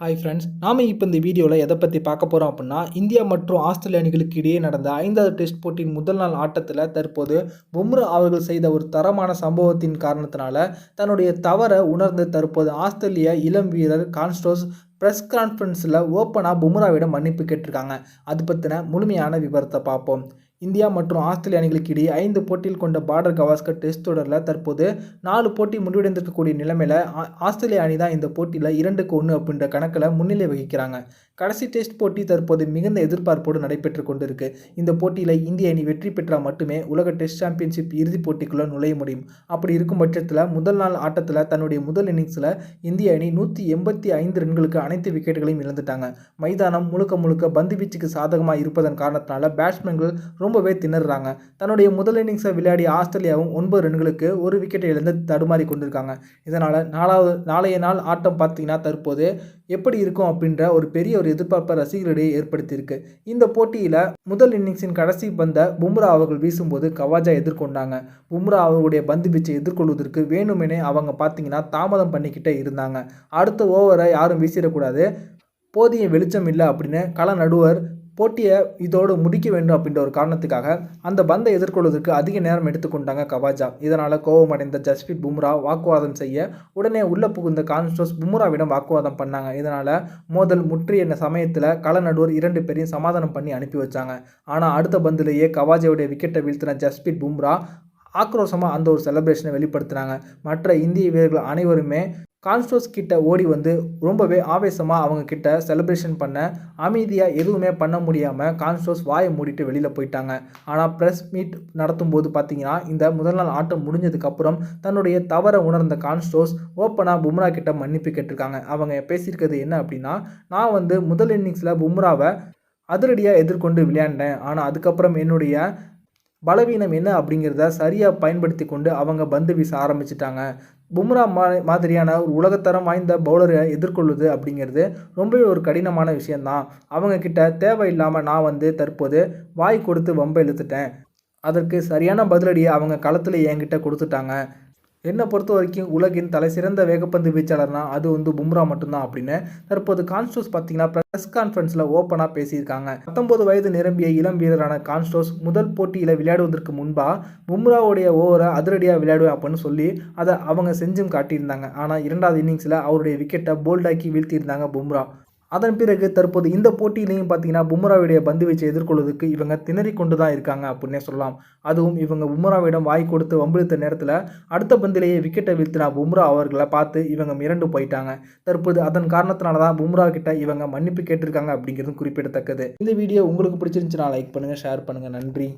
Hi friends, நாம் இப்போ இந்த வீடியோவில் எதை பற்றி பார்க்க போகிறோம் அப்படின்னா, இந்தியா மற்றும் ஆஸ்திரேலிய அணிகளுக்கு இடையே நடந்த 5வது டெஸ்ட் போட்டியின் முதல் நாள் ஆட்டத்தில் தற்போது பும்ரா அவர்கள் செய்த ஒரு தரமான சம்பவத்தின் காரணத்தினால தன்னுடைய தவறை உணர்ந்து தற்போது ஆஸ்திரேலிய இளம் வீரர் கான்ஸ்டோஸ் ப்ரெஸ் கான்ஃபரன்ஸில் ஓப்பனாக பும்ராவிடம் மன்னிப்பு கேட்டிருக்காங்க. அது பற்றின முழுமையான விவரத்தை பார்ப்போம். இந்தியா மற்றும் ஆஸ்திரேலிய அணிகளுக்கு இடையே 5 போட்டியில் கொண்ட பார்டர் கவாஸ்கர் டெஸ்ட் தொடரில் தற்போது 4 போட்டி முடிவடைந்திருக்கக்கூடிய நிலைமையில் ஆஸ்திரேலிய அணி தான் இந்த போட்டியில் 2-1 அப்படின்ற கணக்கில் முன்னிலை வகிக்கிறாங்க. கடைசி டெஸ்ட் போட்டி தற்போது மிகுந்த எதிர்பார்ப்போடு நடைபெற்று கொண்டிருக்கு. இந்த போட்டியில் இந்திய அணி வெற்றி பெற்றால் மட்டுமே உலக டெஸ்ட் சாம்பியன்ஷிப் இறுதிப் போட்டிக்குள்ளே நுழைய முடியும். அப்படி இருக்கும் பட்சத்தில் முதல் நாள் ஆட்டத்தில் தன்னுடைய முதல் இன்னிங்ஸில் இந்திய அணி 185 ரன்களுக்கு அனைத்து விக்கெட்டுகளையும் இழந்துட்டாங்க. மைதானம் முழுக்க பந்து வீச்சுக்கு சாதகமாக இருப்பதன் காரணத்தினால பேட்ஸ்மேன்கள் ரொம்பவே திணறாங்க. தன்னுடைய முதல் இன்னிங்ஸை விளையாடிய ஆஸ்திரேலியாவும் 9 ரன்களுக்கு ஒரு விக்கெட்டை இழந்து தடுமாறி கொண்டிருக்காங்க. இதனால் நாளைய நாள் ஆட்டம் பார்த்தீங்கன்னா தற்போது எப்படி இருக்கும் அப்படின்ற ஒரு பெரிய எதிர்பார்ப்பை ரசிகர்களிடையே ஏற்படுத்தியிருக்கு. இந்த போட்டியில் முதல் இன்னிங்ஸின் கடைசி பந்தை பும்ரா அவர்கள் வீசும்போது கவாஜா எதிர்கொண்டாங்க. பும்ரா அவர்களுடைய பந்து வீச்சை எதிர்கொள்வதற்கு வேணுமெனே அவங்க பார்த்தீங்கன்னா தாமதம் பண்ணிக்கிட்டே இருந்தாங்க. அடுத்த ஓவரை யாரும் வீசிடக்கூடாது, போதிய வெளிச்சம் இல்லை அப்படின்னு கள நடுவர் போட்டியை இதோடு முடிக்க வேண்டும் அப்படின்ற ஒரு காரணத்துக்காக அந்த பந்தை எதிர்கொள்வதற்கு அதிக நேரம் எடுத்துக்கொண்டாங்க கவாஜா. இதனால் கோபமடைந்த ஜஸ்பிரீத் பும்ரா வாக்குவாதம் செய்ய உடனே உள்ள புகுந்த கான்ஸ்டோஸ் பும்ராவிடம் வாக்குவாதம் பண்ணாங்க. இதனால் மோதல் முற்றிய சமயத்தில் கள நடுவர் 2 பேரையும் சமாதானம் பண்ணி அனுப்பி வச்சாங்க. ஆனால் அடுத்த பந்திலேயே கவாஜாவுடைய விக்கெட்டை வீழ்த்தின ஜஸ்பிரீத் பும்ரா ஆக்ரோஷமாக அந்த ஒரு செலிப்ரேஷனை வெளிப்படுத்தினாங்க. மற்ற இந்திய வீரர்கள் அனைவருமே கான்ஸ்டோஸ் கிட்ட ஓடி வந்து ரொம்பவே ஆவேசமாக அவங்க கிட்ட செலிப்ரேஷன் பண்ண, அமைதியாக எதுவுமே பண்ண முடியாமல் கான்ஸ்டோஸ் வாயை மூடிட்டு வெளியில் போயிட்டாங்க. ஆனால் ப்ரெஸ் மீட் நடத்தும் போது பார்த்தீங்கன்னா இந்த முதல் நாள் ஆட்டம் முடிஞ்சதுக்கப்புறம் தன்னுடைய தவறை உணர்ந்த கான்ஸ்டோஸ் ஓப்பனாக பும்ரா கிட்ட மன்னிப்பு கேட்டிருக்காங்க. அவங்க பேசியிருக்கிறது என்ன அப்படின்னா, நான் வந்து முதல் இன்னிங்ஸில் பும்ராவை அதிரடியாக எதிர்கொண்டு விளையாண்டேன். ஆனால் அதுக்கப்புறம் என்னுடைய பலவீனம் என்ன அப்படிங்கிறத சரியாக பயன்படுத்தி கொண்டு அவங்க பந்து வீச ஆரம்பிச்சிட்டாங்க. பும்ரா மாதிரியான ஒரு உலகத்தரம் வாய்ந்த பவுலரை எதிர்கொள்வது அப்படிங்கிறது ரொம்பவே ஒரு கடினமான விஷயந்தான். அவங்கக்கிட்ட தேவையில்லாமல் நான் வந்து தற்போது வாய் கொடுத்து வம்பை இழுத்துட்டேன். அதற்கு சரியான பதிலடியை அவங்க களத்தில் என்கிட்ட கொடுத்துட்டாங்க. என்னை பொறுத்த வரைக்கும் உலகின் தலைசிறந்த வேகப்பந்து வீச்சாளர்னா அது வந்து பும்ரா மட்டும்தான் அப்படின்னு தற்போது கான்ஸ்டோஸ் பார்த்தீங்கன்னா ப்ரெஸ் கான்ஃபரன்ஸில் ஓப்பனாக பேசியிருக்காங்க. 19 வயது நிரம்பிய இளம் வீரரான கான்ஸ்டோஸ் முதல் போட்டியில் விளையாடுவதற்கு முன்பாக பும்ராவுடைய ஓவரை அதிரடியாக விளையாடுவேன் அப்படின்னு சொல்லி அதை அவங்க செஞ்சும் காட்டியிருந்தாங்க. ஆனால் 2வது இன்னிங்ஸில் அவருடைய விக்கெட்டை போல்டாக்கி வீழ்த்தியிருந்தாங்க பும்ரா. அதன் பிறகு தற்போது இந்த போட்டியிலையும் பார்த்தீங்கன்னா பும்ராவுடைய பந்து வீச்சை எதிர்கொள்வதற்கு இவங்க திணறி கொண்டு தான் இருக்காங்க அப்படின்னே சொல்லலாம். அதுவும் இவங்க பும்ராவிடம் வாய் கொடுத்து வம்பிழுத்த நேரத்தில் அடுத்த பந்திலேயே விக்கெட்டை வீழ்த்தினா பும்ரா அவர்களை பார்த்து இவங்க மிரண்டு போயிட்டாங்க. தற்போது அதன் காரணத்தினால தான் பும்ரா கிட்ட இவங்க மன்னிப்பு கேட்டிருக்காங்க அப்படிங்கிறது குறிப்பிடத்தக்கது. இந்த வீடியோ உங்களுக்கு பிடிச்சிருந்துச்சுன்னா லைக் பண்ணுங்கள், ஷேர் பண்ணுங்கள். நன்றி.